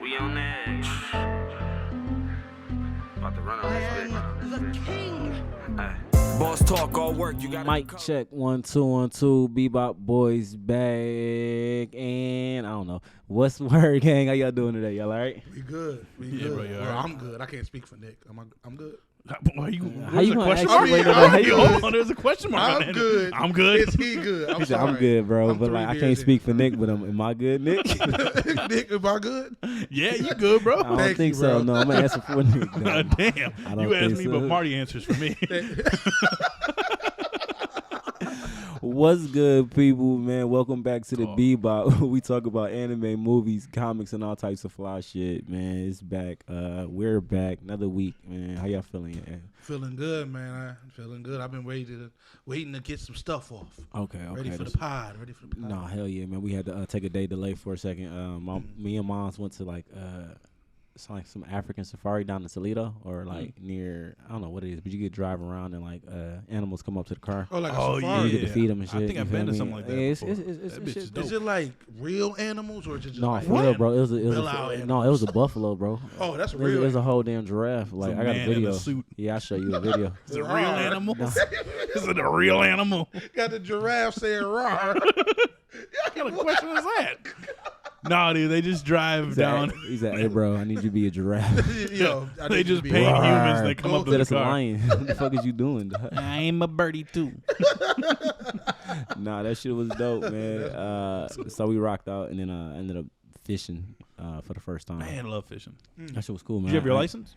We on that. About to run on this bitch. Boss talk, all work. You got Mic check 1 2 1 2. Bebop boys back, and I don't know what's the word, gang. How y'all doing today? Y'all all right? We good. We Yeah, good. bro, you all Well, right? I'm good. I can't speak for Nick. I'm good. Why you? How you gonna ask? mark. Wait, I mean, how I'm you good. Hold on, there's a question mark. on I'm that. good. I'm good. Is he good? I'm He said, sorry. I'm good, bro. I'm But 3 like, I beers can't in. speak for Nick. But am I good, Nick? Nick, am I good? Yeah, you good, bro. I don't Thank think you, so. bro. No, I'm gonna answer for Nick. though. Damn. I don't You asked think me, so. but Marty answers for me. What's good, people, man? Welcome back to the Bebop. We talk about anime, movies, comics, and all types of fly shit, man. It's back. We're back. Another week, man. How y'all feeling? Yeah. Feeling good, man. I'm feeling good. I've been waiting to get some stuff off. Okay. Ready for that's- the pod. Ready for the pod. No, hell yeah, man. We had to take a day delay for a second. Me and Moms went to it's like some African safari down in Toledo, or like near, I don't know what it is, but you could drive around and like animals come up to the car. Oh, like a Oh, And safari. you get to feed them and shit. I think you I've feel been to me? something like that Yeah, it's before. it's That bitch is shit. dope. Is it like real animals or is it just No, like for real, bro. It was Bill out a animals? it was a buffalo, bro. Oh, that's It real. was a whole damn giraffe. Like a I got a man in a video. suit. Yeah, I'll show you a video. Is it a real Rawr. animal? No. Is it a real animal? Got the giraffe saying "rawr." What kind of question is that? Nah, dude, they just drive down. He said, "Hey, bro, I need you to be a giraffe." Yo, I They need just to be paint rawr. humans. They come up to Said the it's a car. lion. What the fuck is you doing, dog? I'm a birdie too. Nah, that shit was dope, man. So we rocked out, and then ended up fishing for the first time. Man, I love fishing. That shit was cool, man. Did you have your I- license?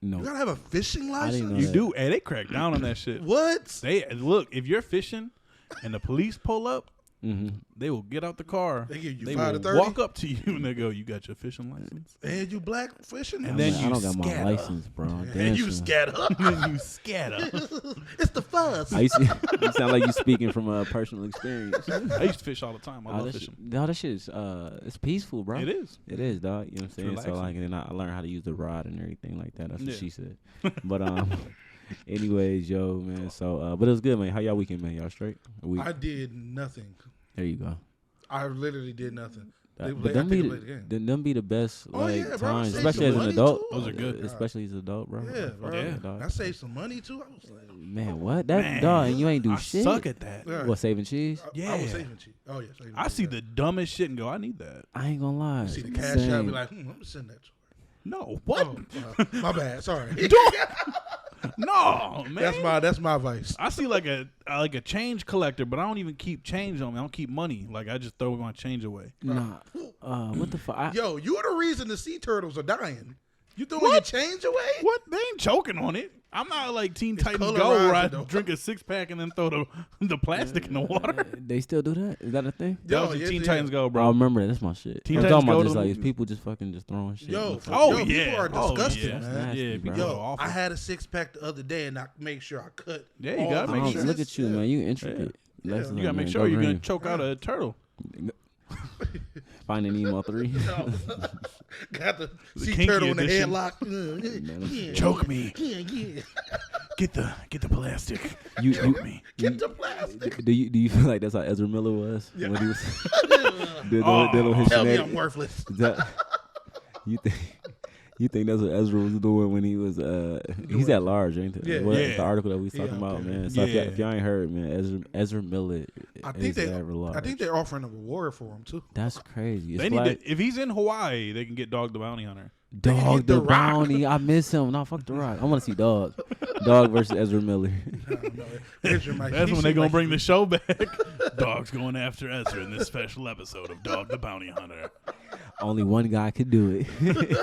No. You gotta have a fishing license. didn't know You that. do. Hey, they crack down on that shit. What? They look, if you're fishing and the police pull up, Mm-hmm. they will get out the car. They give you They 5 to will 30? walk up to you and they go, "You got your fishing license?" And you black fishing? And then I you don't got my scatter. license, bro. and Damn you sure. scatter. Then you scatter. It's the fuzz. You sound like you speaking from a personal experience. I used to fish all the time. I love fishing. That shit is it's peaceful, bro. It is. It is, dog. You know what I'm saying? So relaxing. like, and then I learned how to use the rod and everything like that. That's what Yeah. she said. But anyways, yo, man. So but it was good, man. How y'all weekend, man? Y'all straight? I did nothing. There you go. I literally did nothing. But them be them be the best Oh, like yeah, bro. times, Save especially some as an money, adult. too. Those are good. Especially as an adult, bro. Yeah, bro. Yeah. dog. I saved some money too. I was like, Man, what that Man, dog? And you ain't do I shit. suck at that. yeah. What, saving cheese? I was Yeah. saving cheap. Oh yeah, saving I cheap, see yeah. the dumbest shit and go, "I need that." I ain't gonna lie. See the cash out, Same. be like, I'm gonna send that to No, what? her. Oh, my bad. Sorry. No, man. That's my vice. I see like a change collector, but I don't even keep change on me. I don't keep money. Like I just throw my change away. Nah. What the fuck? Yo, you're the reason the sea turtles are dying. You throwing your change away? What? They ain't choking on it. I'm not like Teen Titans Go, colorized, where I though. drink a 6-pack and then throw the plastic in the water. They still do that? Is that a thing? That was Yo, the yes, Teen yeah. Titans Go, Bro, I bro. remember that. That's my shit. Teen I'm Titans talking about Go just to like the is people just fucking just throwing shit. Yo, What the Oh yo, yeah, people are disgusting, yeah. man. Yeah, Nasty, people bro. are Yo, awful. I had a 6-pack the other day, and I made sure I cut. Yeah, you all gotta the make fuck? sure. Look at you, man. You intricate. Yeah. Lessons You gotta on, make man. sure Go you're gonna green. choke out a turtle. Finding Nemo 3. Got the The sea kinky turtle in the edition. headlock. Yeah, Choke me. yeah. Get the plastic. You Choke me. Get the plastic. do you feel like that's how Ezra Miller was Yeah. when he was Oh, dealing with his Tell me I'm shenanigans? worthless. Is that, you think that's what Ezra was doing when he was he's at large, ain't it? Yeah. What, Yeah. The article that we was Yeah, talking about, okay. man. So Yeah. if y'all ain't heard, man, Ezra Miller I think is at large. I think they're offering a reward for him too. That's crazy. It's They need like to, if he's in Hawaii, they can get Dog the Bounty Hunter. Dog get The the Rock. Bounty. I miss him. No, fuck the Rock. I want to see Dog. Dog versus Ezra Miller. That's when they gonna bring the show back. Dog's going after Ezra in this special episode of Dog the Bounty Hunter. Only one guy could do it.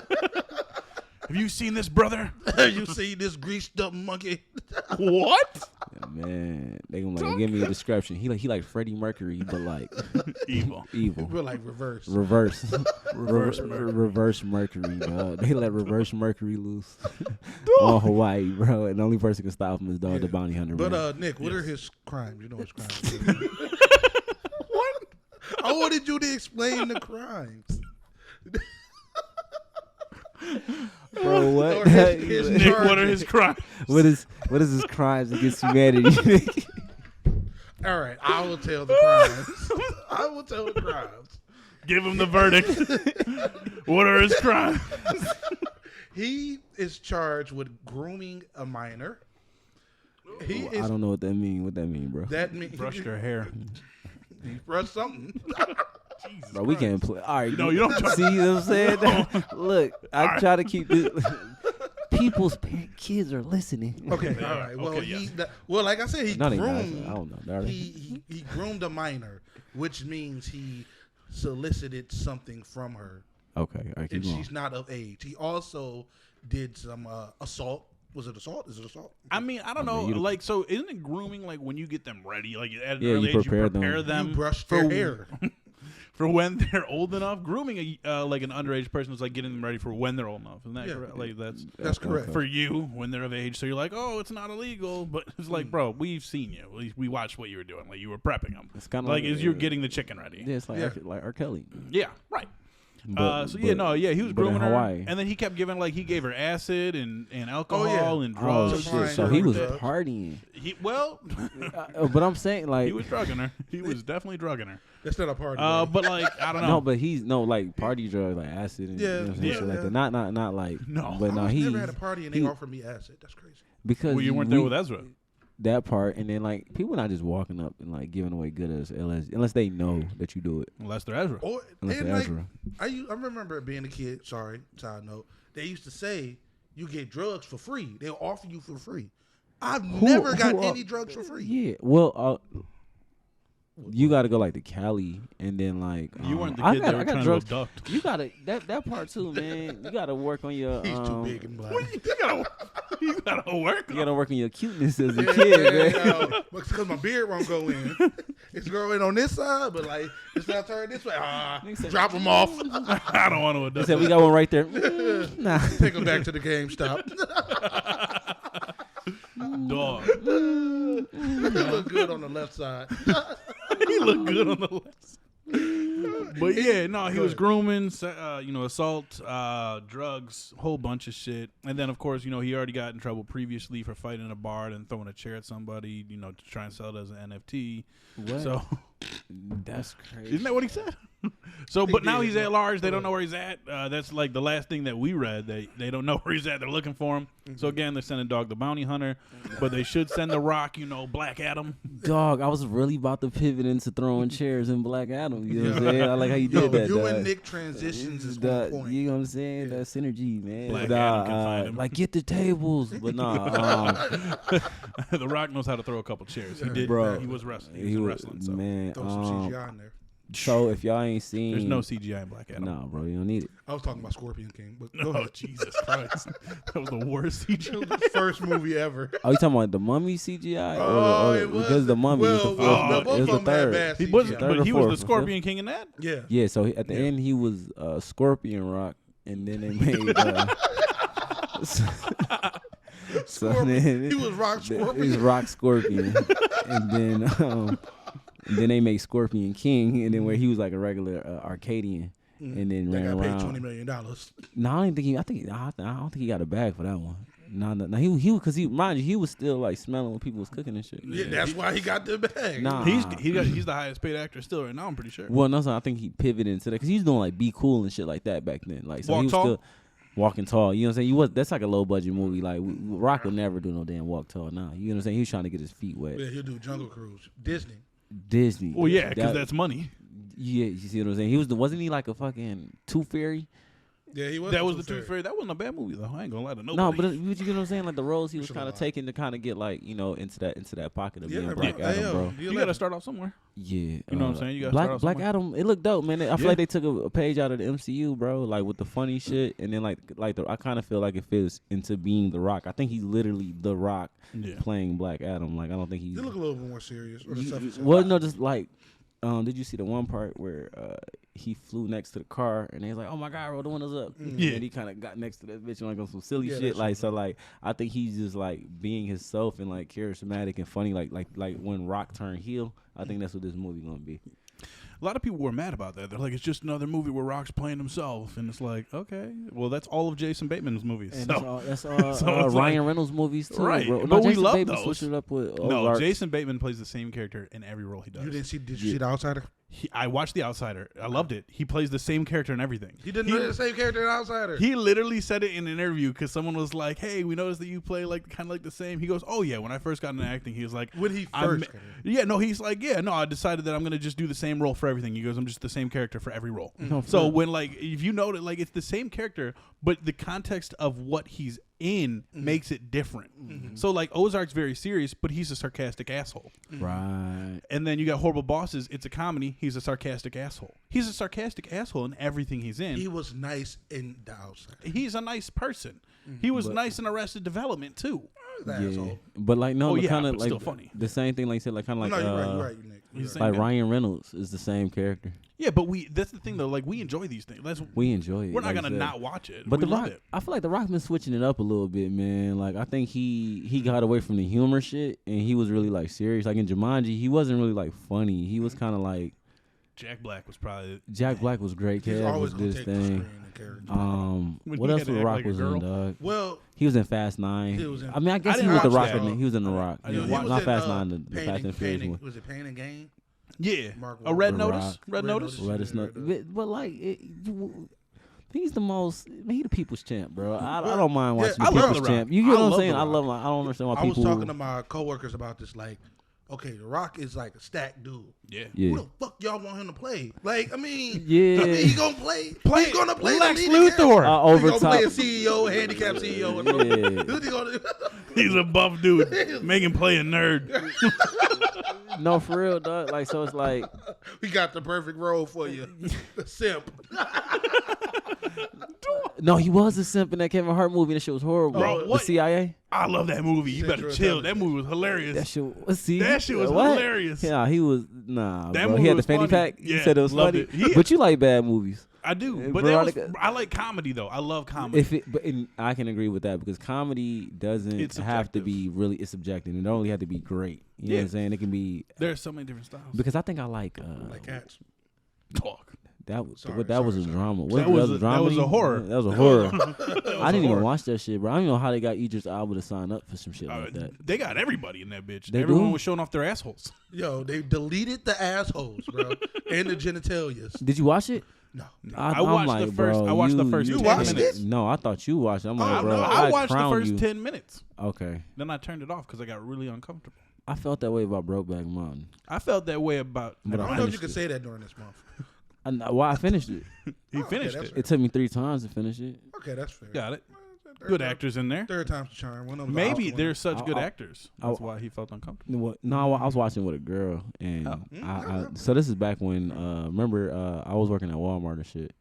Have you seen this, brother? You see this greased up monkey? What? Yeah, man, they gonna like give me a description. He like Freddie Mercury, but like Evil. evil. We're like reverse. Reverse Reverse Mercury. Reverse Mercury, bro. They let Reverse Mercury loose on Hawaii, bro. And the only person can stop him is Dog the Bounty Hunter. But man. Nick, what are his crimes? You know his crimes. What? I wanted you to explain the crimes. Bro, what? Or his Nick, what are charges. his crimes? what is his crimes against humanity? All right, I will tell the crimes. I will tell the crimes. Give him the verdict. What are his crimes? He is charged with grooming a minor. I don't know what that mean. What that mean, bro? That means Brushed her hair. He brushed something. Jesus Bro, we can't play. All right, No, you don't try- see what I'm saying? Look, I try to keep this. People's kids are listening. Okay, all right. Well, Okay, yes. well, like I said, he No, they not. groomed. I don't know. Are they? He groomed a minor, which means he solicited something from her, Okay, all right, keep and going. she's not of age. He also did some assault. Was it assault? Is it assault? I mean, I don't know. Like, so isn't it grooming like when you get them ready? Like at an Yeah, early you age, you prepare prepare them. them. You brushed for, their hair. for when they're old enough. Grooming like an underage person is like getting them ready for when they're old enough. Isn't that Yeah. correct? Like That's correct. for you when they're of age. So you're like, oh, it's not illegal, but it's like, bro, we've seen you. We watched what you were doing. Like you were prepping them. It's kind of Like as you're getting the chicken ready. Yeah, it's like like R. Kelly. Yeah, right. But- So he was but grooming in her, Hawaii. and then he kept giving he gave her acid and alcohol and Oh drugs. shit! So Fine. he was Drugs. partying. But I'm saying like he was drugging her. He was definitely drugging her. That's not a party. But like I don't know. no, but he's like party drugs like acid and Yeah, you know what I'm saying, yeah, shit like yeah. that. Not like No. but I no was he never had a party and they he- offered me acid. That's crazy. because Well, you weren't there with Ezra. that part, and then like people not just walking up and like giving away good unless they know that you do it. Unless they're Ezra. Or, Unless and they're like, Ezra. I remember being a kid. Sorry, side note. They used to say you get drugs for free. They'll offer you for free. I've never got any drugs for free. Yeah, well, you got to go like to Cali, and then like You weren't the I kid got- they I were got trying drugs. to abduct. You gotta that part too, man. You gotta work on your. He's too big and black. You gotta work. You gotta work on your cuteness as a Yeah, kid, man. because my beard won't go in. It's growing on this side, but like it's not turned this way. Drop them off. I don't want to They abduct. said we got one right there. Nah. Take them back to the GameStop. Dog. You look good on the left side. He looked good on the left. But yeah, no, he was grooming, assault, drugs, whole bunch of shit. And then, of course, he already got in trouble previously for fighting in a bar and throwing a chair at somebody, to try and sell it as an NFT. What? So, That's crazy. isn't that what he said? So, but now did, he's but- at large. They don't know where he's at. That's like the last thing that we read. They don't know where he's at. They're looking for him. So again, they're sending Dog the Bounty Hunter, but they should send the Rock. Black Adam. Dog, I was really about to pivot into throwing chairs in Black Adam. You know what I'm saying? I like how you did that. You dog. and Nick transitions is The- on point. You know what I'm saying? That synergy, man. Black But, Adam can find him. like get the tables, but nah. The Rock knows how to throw a couple chairs. He did. Bro. He was wrestling. He was wrestling. So. man. Throw some CGI in there. So if y'all ain't seen, There's no CGI in Black Adam. No, bro, you don't need it. I was talking about Scorpion King, but go Oh, ahead. Jesus Christ. That was the worst CGI. First movie ever. Oh, you talking about the Mummy CGI? It was. Because the Mummy was the fourth. both it was the of them had third. bad He CGI. wasn't, Third or but he was fourth, the or Scorpion King in that? Yeah. Yeah, so at the end he was Scorpion Rock, and then they made. So then He was Rock He's Scorpion. Rock Scorpion, and then they make Scorpion King, and then where he was like a regular Arcadian, and then That ran got paid around. $20 million. No, I don't think he got a bag for that one. No, he because mind you, he was still like smelling when people was cooking and shit. Yeah, that's why he got the bag. Nah, He's the highest paid actor still right now, I'm pretty sure. well, no, so I think he pivoted into that because he was doing like Be Cool and shit like that back then. Like, so Walk he was Tall? still Walking Tall. You know what I'm saying? That's like a low budget movie. Like Rock would never do no damn Walk Tall. Nah, you know what I'm saying? He was trying to get his feet wet. Yeah, he'll do Jungle Cruise. Disney. Disney. Well, yeah, because that's money. Yeah, you see what I'm saying? Wasn't he like a fucking Tooth Fairy? Yeah, he was. That was the Tooth Fairy. That wasn't a bad movie, though. I ain't going to lie to nobody. No, but you get what I'm saying? Like the roles he was Should kind of lie. taking to kind of get like, into that pocket of being Yeah, Black bro. Adam, Hey, bro. you got to start off somewhere. Yeah. You know what I'm saying? You gotta Black start off Black somewhere. Adam, it looked dope, man. I feel Yeah. like they took a page out of the MCU, bro, like with the funny shit, and then I kind of feel like it fits into being The Rock. I think he's literally The Rock Yeah. playing Black Adam. Like I don't think he's. He look a little bit more serious. Or the stuff he said. Well, no, just like, did you see the one part where he flew next to the car and he's like, "Oh my God, bro, the windows up." Yeah. And he kind of got next to that bitch and like on some silly Yeah, shit. that Like shit. so, like I think he's just like being himself and like charismatic and funny. Like when Rock turned heel, I think that's what this movie gonna be. A lot of people were mad about that. They're like, it's just another movie where Rock's playing himself. And it's like, okay, well, that's all of Jason Bateman's movies. And So, that's so it's like- Ryan Reynolds movies too, Right, bro. but we Jason love Bateman those. switched it up with no, Ozark. Jason Bateman plays the same character in every role he does. Did you see The Outsider? I watched The Outsider. I loved it. He plays the same character in everything. He didn't play the same character in Outsider. He literally said it in an interview because someone was like, "Hey, we noticed that you play like kind of like the same." He goes, "Oh yeah, when I first got into acting, he was like, when he first got in. yeah, no, he's like, yeah, no, I decided that I'm gonna just do the same role for everything." He goes, "I'm just the same character for every role." So when like if you notice, like it's the same character, but the context of what he's in makes it different. So like Ozark's very serious, but he's a sarcastic asshole. Right. And then you got Horrible Bosses. It's a comedy. He's a sarcastic asshole. He's a sarcastic asshole in everything he's in. He was nice in The Outsider. He's a nice person. He was nice in Arrested Development too. Asshole. But like no, yeah, kind of but like still funny. the same thing. Like you said, like kind of like No, you're right, Nick. You're He's right. like Ryan Reynolds is the same character. Yeah, but that's the thing though. Like we enjoy these things. We enjoy it. We're not like gonna I said. not watch it. But we the love Rock, it. I feel like the Rock's been switching it up a little bit, man. Like I think he got away from the humor shit, and he was really like serious. Like in Jumanji, he wasn't really like funny. He was kind of like Jack Black was probably Jack Black was great. He's Kev always was gonna this take the thing. screen and character. When What he else had to was The act Rock like a was girl. in, dog? Well, He was in Fast 9. He was in- I mean, I guess I he was didn't the watch Rock. that. He was in The I Rock. didn't he watch was Not in, Fast 9, the Fast Pain and Furious and- one. Was it Pain and Gain? Yeah, Mark a Red Wahlberg. Notice. Rock. Red Notice. Let us know. But like, he's the most. He the people's champ, bro. I don't mind watching I the love people's The Rock. champ. You I get what I'm love saying? The I Rock. love. I don't understand why I was people. talking to my coworkers about this. Like, okay, The Rock is like a stacked dude. Yeah. Yeah. Who the fuck y'all want him to play? Like, I mean, Yeah. he gonna play. He's gonna play Lex the leading character. Luthor. He Over gonna play a top. CEO, a handicapped CEO. Or something. Yeah. Who's he gonna? He's a buff dude. Make him play a nerd. No, for real, dog. Like, so it's like. We got the perfect role for you, the simp. No, he was a simp in that Kevin Hart movie. That shit was horrible. Bro, The what? CIA. I love that movie. You better Central chill. That Intelligence. movie was hilarious. That shit. See, That shit was what? hilarious. Yeah, he was. Nah, That bro. movie He had the was fanny funny. pack. You Yeah, said it was loved funny. it. Yeah. But you like bad movies. I do, Yeah, but Veronica- I like comedy though. I love comedy. If it, but and I can agree with that because comedy doesn't It's have to subjective. be really. It's subjective. It don't only have to be great. You know Yeah. what I'm saying? It can be There's so many different styles. because I think I like. Like cats. Talk. That was Sorry, what that was a sorry. drama. That was a- that was a horror. That was a horror. I didn't even horror. watch that shit, bro. I don't even know how they got Idris Elba to sign up for some shit like that. They got everybody in that bitch. They Everyone do? was showing off their assholes. Yo, they deleted the assholes, bro, and the genitalias. Did you watch it? No, I I'm watched like, the first. bro, I watched the you- first You 10 watched minutes. it? No, I thought you watched it. I'm like, Oh, bro, no, I watched the crowned first you. 10 minutes. Okay, Then I turned it off because I got really uncomfortable. I felt that way about Brokeback Mountain. I felt that way about. But I I don't know if you finished could it. say that during this month. Why I finished it? He okay, finished that's it. It took me 3 times to finish it. Okay, that's fair. Got it. Third Good time- actors in there. Third time's the charm. One of them Maybe Oscar they're winners. such good I'll- actors. That's I'll- why he felt uncomfortable. What? No, I was watching with a girl, and so this is back when remember I was working at Walmart and shit,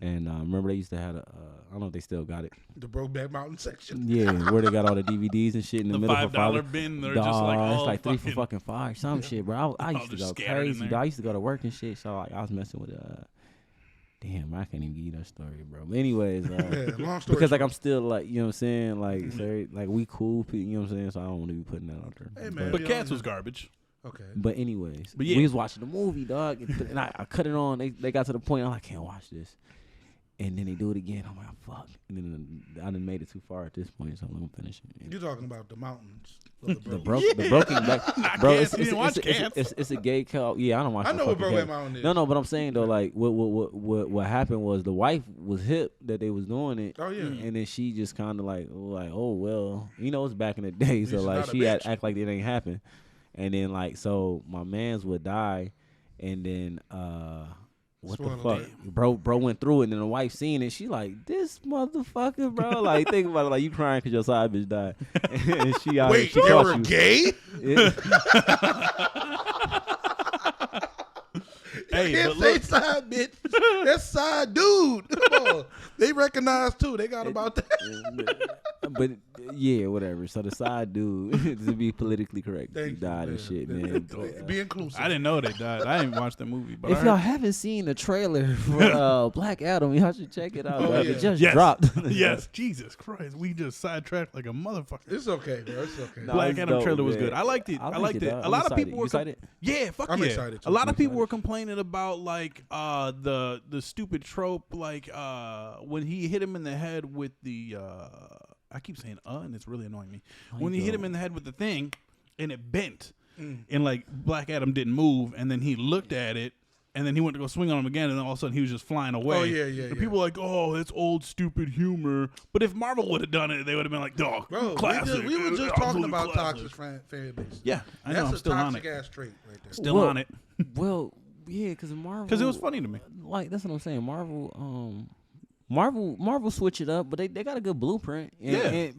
and remember they used to have I don't know if they still got it. The Brokeback Mountain section. Yeah, where they got all the DVDs and shit in the, The middle for $5 $5. bin, they're just like Dawg, it's all like 3 for fucking- fucking $5, some shit, bro. I used to just go scattered in crazy. there. Dawg. I used to go to work and shit, so like I was messing with damn, I can't even give you that story, bro. But anyways, Yeah, long story because like short. I'm still like, you know what I'm saying, like sorry, like we cool, you know what I'm saying. So I don't want to be putting that out there. Hey, man. But, But Cats was garbage. Okay. but anyways, But yeah. we was watching the movie, dog, and I cut it on. They got to the point I'm like, I can't watch this, and then they do it again. I'm like, fuck, and then I done made it too far at this point, so I'm gonna finish it. You're talking about the mountains. Of The Broke. broken back, Not bro. Cats. You didn't watch Cats. It's a gay cult. Yeah, I don't watch. I no know what fucking Brokeback Cats. Mountain is. No, but I'm saying though, like what happened was the wife was hip that they was doing it. Oh, yeah. and then she just kind of like, oh well, you know, it's back in the day, so She's like not a she had bitch. act like it ain't happen, and then like so my man's would die, and then what Spoiler the fuck, alert. bro went through it, and then the wife seen it, she like this motherfucker, bro, like think about it, like you crying because your side bitch died, and she out here, Wait, she they caught were you. gay? Hey, Can't but say look, side bitch. That's side dude. Come on. They recognize too. They got about that. But yeah, whatever. So the side dude, to be politically correct, Thank he you, died and man. shit, man. But, Be inclusive. I didn't know they died. I didn't watch the movie. But I if heard- y'all haven't seen the trailer for Black Adam, y'all should check it out. Oh, dog. yeah. It just yes, dropped. yes, Jesus Christ, we just sidetracked like a motherfucker. It's okay, bro. It's okay. No, Black it's Adam dope, trailer was man. good. I liked it. I liked it. dog. A I'm lot of excited. people You were excited? yeah, fuck I'm yeah. excited, too. A lot I'm of people were excited. complaining about like the stupid trope, like when he hit him in the head with the I keep saying and it's really annoying me. When he hit him in the head with the thing and it bent and like Black Adam didn't move and then he looked at it and then he went to go swing on him again, and then all of a sudden he was just flying away. Oh, yeah. And people were like, "Oh, that's old stupid humor." But if Marvel would have done it, they would have been like, "Dog, Bro, classic." we were just talking Absolute about classic. toxic fan base. Yeah, I know. I'm That's still a on toxic it. ass trait right there. Still on it. Well, yeah, because Marvel. Because it was funny to me. Like that's what I'm saying. Marvel switch it up, but they got a good blueprint.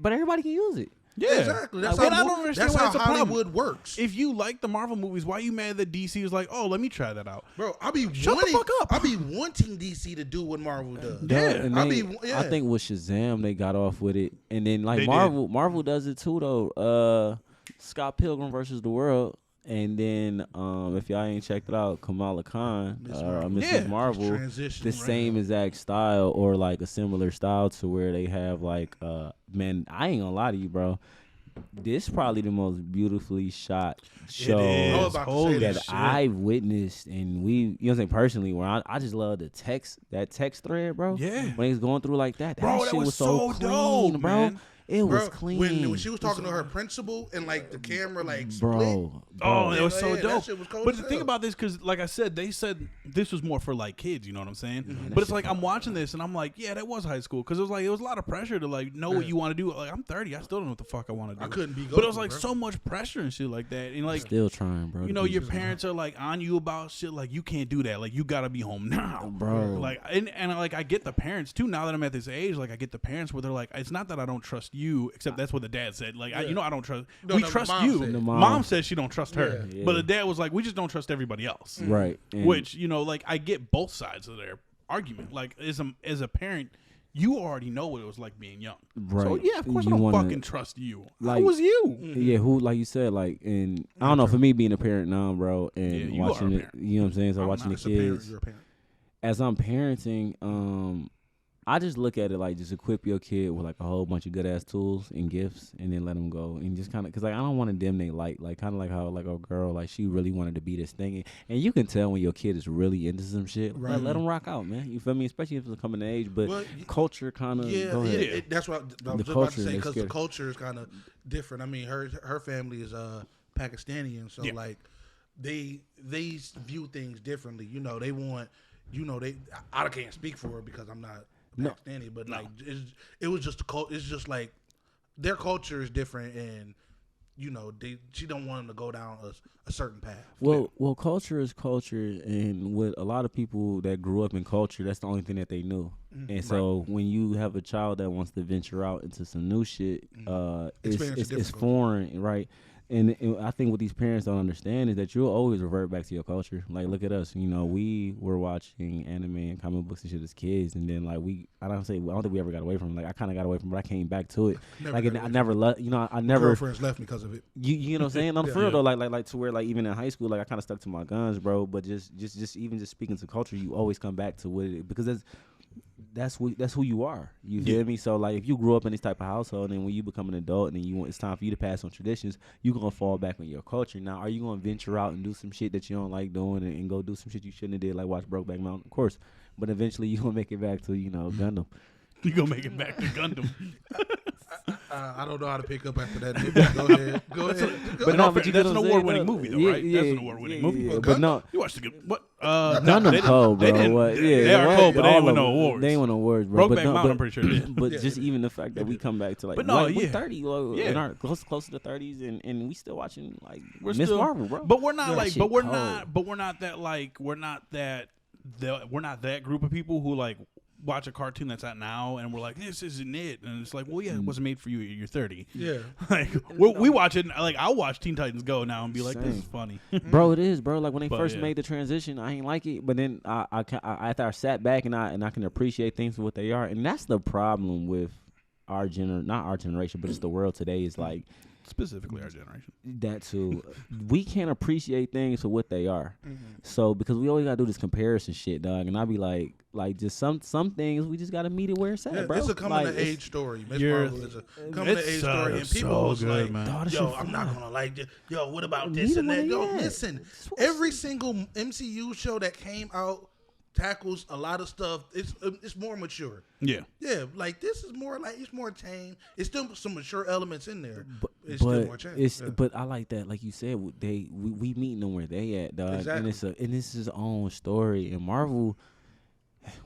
But everybody can use it. Yeah, Exactly. That's And how, I don't understand that's why how it's a problem. Hollywood works. If you like the Marvel movies, why are you mad that DC was like, "Oh, let me try that out"? Bro, I be Shut the fuck up. I be wanting DC to do what Marvel does. Yeah. And I I think with Shazam they got off with it, and then like They Marvel does it too though. Scott Pilgrim versus the World, and then if y'all ain't checked it out, Kamala Khan, Mrs. Marvel, Transition the right same exact style or like a similar style to where they have like man, I ain't gonna lie to you, bro. This probably the most beautifully shot show I was about to say Holy that that shit. I've witnessed, and you know what I'm saying, personally, where I just love that text thread, bro. Yeah. When he's going through like that, Bro, that that shit was was so so clean, dope, bro. man. It was Bro, clean. when she was talking to her principal and like the camera like split. bro. Oh, it was so Yeah, that dope. shit was cold But as the thing hell. about this, because like I said, they said this was more for like kids. You know what I'm saying? But it's like I'm watching this and I'm like, yeah, that was high school, because it was a lot of pressure to like know what you want to do. Like I'm 30, I still don't know what the fuck I want to do. I couldn't be But it was Goku, like bro. so much pressure and shit like that, and like Still trying, bro. you know, your parents are like on you about shit like you can't do that, like you gotta be home now, Bro. Like and like I get the parents too. Now that I'm at this age, like I get the parents where they're like, it's not that I don't trust you, except that's what the dad said. Like I don't trust. No, we no, trust mom you. said. The Mom says she don't trust her, Yeah. but the dad was like, we just don't trust everybody else. Right. And Which like I get both sides of their argument. Like as a parent, you already know what it was like being young. So Right. yeah, of course You I don't wanna- fucking trust you. like- How was you? Yeah, who like you said, like, and I don't know, for me being a parent now, bro, and Yeah, you watching are a it, parent. you know what I'm saying? So I'm watching not the as a parent, kids, you're a parent. as I'm parenting, I just look at it like just equip your kid with like a whole bunch of good ass tools and gifts, and then let them go and just kind of, cause like I don't want to dim they light, like kind of like how like a girl, like she really wanted to be this thing, and you can tell when your kid is really into some shit. Right. Let them rock out, man. You feel me? Especially if it's coming of age, but Well, culture kind of Yeah, go ahead. that's what I was The just about to culture, say, they because the scared. culture is kind of different. I mean, her family is Pakistani, and so like they view things differently. You know, they want, you know, I can't speak for her because I'm not Pakistani, but like it was just it's just like their culture is different, and you know she don't want them to go down a certain path. Well, culture is culture, and with a lot of people that grew up in culture, that's the only thing that they knew. And so when you have a child that wants to venture out into some new shit, Experience a it's different foreign, right? And I think what these parents don't understand is that you'll always revert back to your culture. Like, look at us. You know, we were watching anime and comic books and shit as kids, and then like I don't think we ever got away from it. Like I kind of got away from it, but I came back to it. I never I never. Girlfriends left me because of it. You know what I'm saying? I'm for real though, like to where like even in high school, like I kind of stuck to my guns, bro. But just even just speaking to culture, you always come back to what it, because that's who you are. You feel me? So like if you grew up in this type of household, and when you become an adult, and then it's time for you to pass on traditions, you gonna fall back on your culture. Now, are you gonna venture out and do some shit that you don't like doing, and go do some shit you shouldn't have did, like watch Brokeback Mountain? Of course, but eventually you gonna make it back to Gundam. You gonna make it back to Gundam. I don't know how to pick up after that. Go ahead. But no, but you that's get an what I'm saying, award-winning though. movie, though, Yeah, right? yeah, That's an award-winning movie. yeah, but no. You watched the good what? Gundam cold, bro. They are cold, but they ain't win no awards. They ain't win no awards, bro. Brokeback Mountain, I'm pretty sure did. But just even the fact that we come back to like, But no, like, we yeah. 30, like, Yeah. in our close to the 30s, and we still watching like We're Miss still- Marvel, bro. But we're not That like, shit but we're cold. not, but we're not that like, we're not that group of people who like watch a cartoon that's out now and we're like, this isn't it, and it's like, well, yeah, it wasn't made for you. You're 30. Yeah. Like we watch it. Like I'll watch Teen Titans Go now and be like, this Same. is funny. Bro, it is, bro. Like when they But, first yeah. made the transition, I ain't like it. But then I after I sat back and I can appreciate things for what they are, and that's the problem with not our generation, but it's the world today. Is like Specifically our generation. that too. We can't appreciate things for what they are. So because we always gotta do this comparison shit, dog. And I be like just some things we just gotta meet it where it's at, Yeah, bro. it's a coming Like, of age story. Miss You're- Marvel is a coming of it's age so- story, and people so was good, like, man. Dog, that "Yo, shit I'm not fire. gonna like this. Yo, what about this Neither and that?" one Yo, of that. listen, every single MCU show that came out tackles a lot of stuff. It's more mature. Yeah. Yeah, like this is more like it's more tame. It's still some mature elements in there, it's still more chance. But I like that, like you said, we meeting them where they at, dog. Exactly. And it's his own story. And Marvel,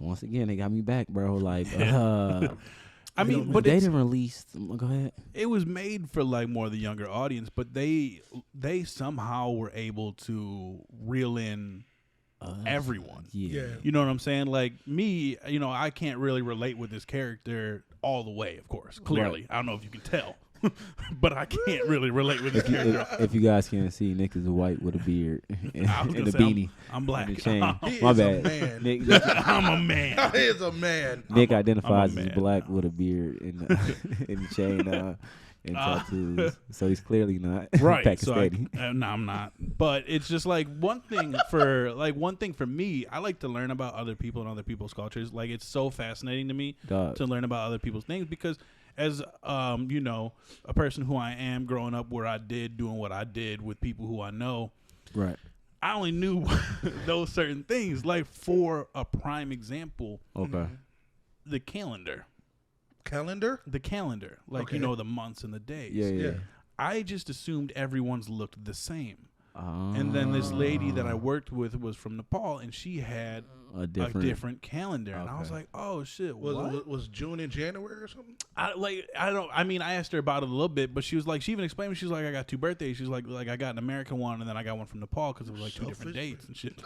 once again, they got me back, bro. Like, I mean, but they didn't release. Go ahead. It was made for like more of the younger audience, but they somehow were able to reel in everyone. Yeah. You know what I'm saying? Like me, I can't really relate with this character all the way, of course. Clearly. Right. I don't know if you can tell. But I can't really relate with this character. If you guys can't see, Nick is white with a beard and a beanie. I'm black. And a chain. He My is bad. a man. Nick, I'm a man. He is a man. Nick identifies as black with a beard and a chain and tattoos. So he's clearly not right. Pakistani. So no, I'm not. But it's just like one thing for me. I like to learn about other people and other people's cultures. Like it's so fascinating to me to learn about other people's things because. As a person who I am growing up where I did doing what I did with people who I know, right? I only knew those certain things. Like for a prime example, the calendar, like the months and the days. Yeah. I just assumed everyone's looked the same. And then this lady that I worked with was from Nepal, and she had a different calendar, and I was like, "Oh shit!" Was June and January or something? I asked her about it a little bit, but she was like, she even explained. She was like, "I got 2 birthdays." She was like, "I got an American one, and then I got one from Nepal because it was like 2 different dates and shit."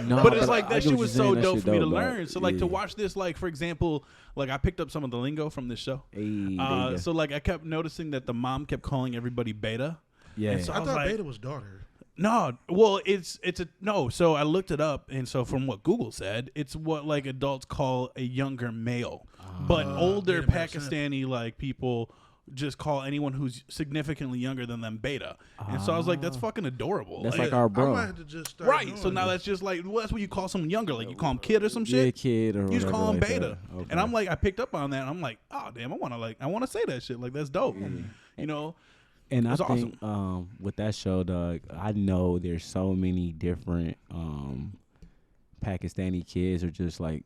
No, but it's like that shit was so dope for me to learn. So like to yeah. watch this, like for example, like I picked up some of the lingo from this show. Hey, so like I kept noticing that the mom kept calling everybody beta. Yeah, so I thought Beta was daughter. No, well, it's a no. So I looked it up, and so from what Google said, it's what like adults call a younger male, but older Pakistani like people just call anyone who's significantly younger than them beta. And so I was like, that's fucking adorable. That's like our bro. I might have to just start Right. So now that's just like, well, that's what you call someone younger. Like you call him kid or some shit. Yeah, kid or you just call him like beta. Okay. And I'm like, I picked up on that. And I'm like, oh damn, I want to say that shit. Like that's dope. You know. And I It's think with that show, dog, I know there's so many different Pakistani kids or just like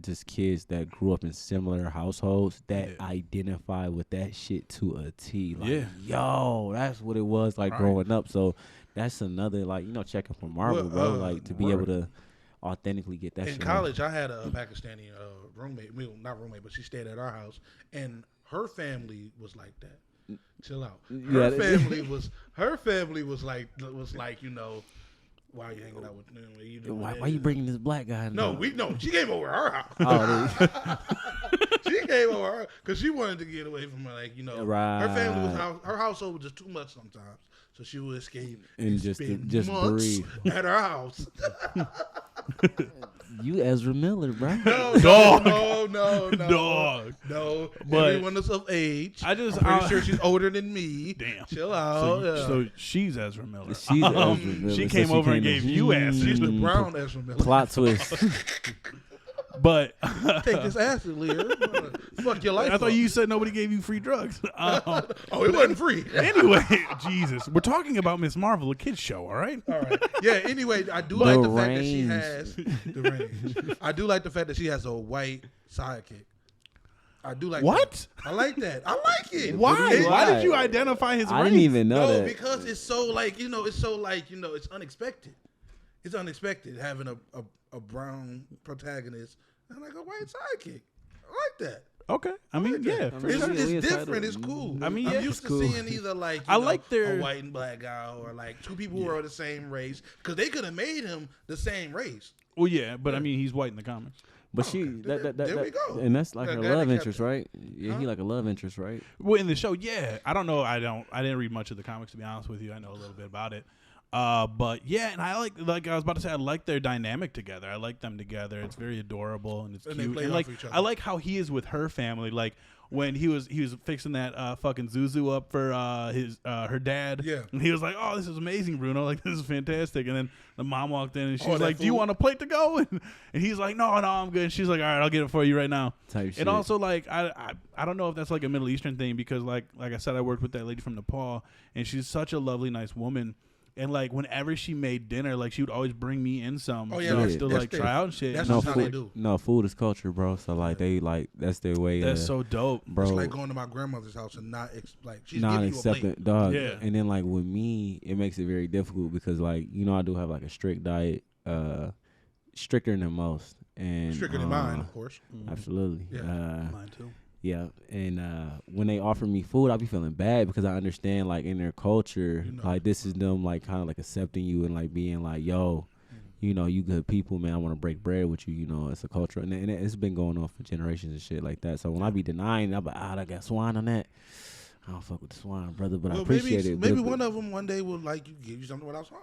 just kids that grew up in similar households that identify with that shit to a T. Like, yo, that's what it was like growing up. So that's another like checking for Marvel, bro. Like to be able to authentically get that. In shit college, I had a Pakistani roommate. Well, not roommate, but she stayed at our house, and her family was like that. Chill out. Her family was like why are you hanging out with them? Why you bringing this black guy? No, she came over her house. She came over because she wanted to get away from her. Like her family was her household was just too much sometimes, so she would escape and just months breathe at her house. You Ezra Miller, bro. No. But everyone is of age. I'm pretty sure she's older than me. Damn. Chill out. So she's Ezra Miller. She's Ezra Miller. She came over and gave you ass. She's the brown Ezra Miller. Plot twist. But take this acid, Lear. Fuck your life. I thought you said nobody gave you free drugs. Oh, it wasn't free. Anyway, Jesus, we're talking about Miss Marvel, a kids show. All right. Yeah. Anyway, I do like the fact that she has the range. I do like the fact that she has a white sidekick. I do like what? That. I like that. I like it. Why? Why did you identify his range? I didn't even know that. Because it's so it's unexpected. It's unexpected having a brown protagonist and like a white sidekick. I like that. Okay. I mean, yeah. It's different. It's cool. I mean, I'm used to seeing either like I like their a white and black guy or like 2 people who are the same race because they could have made him the same race. Well, yeah, but I mean, he's white in the comics. But there we go. And that's like her love interest, right? Yeah, he like a love interest, right? Well, in the show, yeah. I don't know. I didn't read much of the comics, to be honest with you. I know a little bit about it. But yeah, and I like I was about to say, I like their dynamic together. I like them together. It's very adorable and it's cute. They play and off each other. I like how he is with her family. Like when he was fixing that fucking Zuzu up for her dad. Yeah. And he was like, "Oh, this is amazing, Bruno. Like this is fantastic." And then the mom walked in and she was like, "Do you want a plate to go?" And he's like, "No, I'm good." And she's like, "All right, I'll get it for you right now." Type shit. And also like I don't know if that's like a Middle Eastern thing because like I said, I worked with that lady from Nepal and she's such a lovely, nice woman. And like whenever she made dinner, like she would always bring me in some. Oh, yeah, so I that's- still that's like their- try out and shit. that's And I just was how like, they do. No, food is culture, bro. So like they like that's their way. that's so dope. bro. It's like going to my grandmother's house and not like she's Not giving you a plate. accepting, dog. Yeah. And then like with me, it makes it very difficult because like I do have like a strict diet, stricter than most, and Stricter than mine, of course. Absolutely. Yeah. Mine too. Yeah, and when they offer me food, I be feeling bad because I understand like in their culture, like this is them like kind of like accepting you and like being like, yo, you good people, man. I want to break bread with you. It's a culture, and it's been going on for generations and shit like that. So when I be denying, I'm like, I got swine on that. I don't fuck with the swine, brother, but I appreciate it. Maybe but one of them one day will like give you something without swine.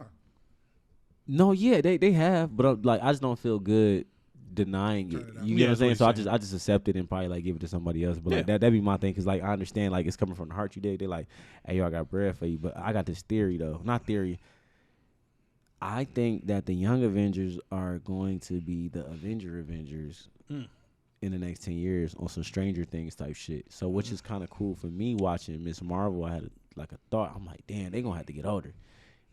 No, yeah, they have, but like I just don't feel good denying it. You get what I'm saying? So I just accept it and probably like give it to somebody else. But like that'd be my thing because like I understand like it's coming from the heart. You dig? They're like, hey, yo, I got bread for you. But I got this theory though, not theory. I think that the young Avengers are going to be the Avengers in the next 10 years on some Stranger Things type shit. So which is kind of cool for me watching Miss Marvel. I had a thought. I'm like, damn, they gonna have to get older.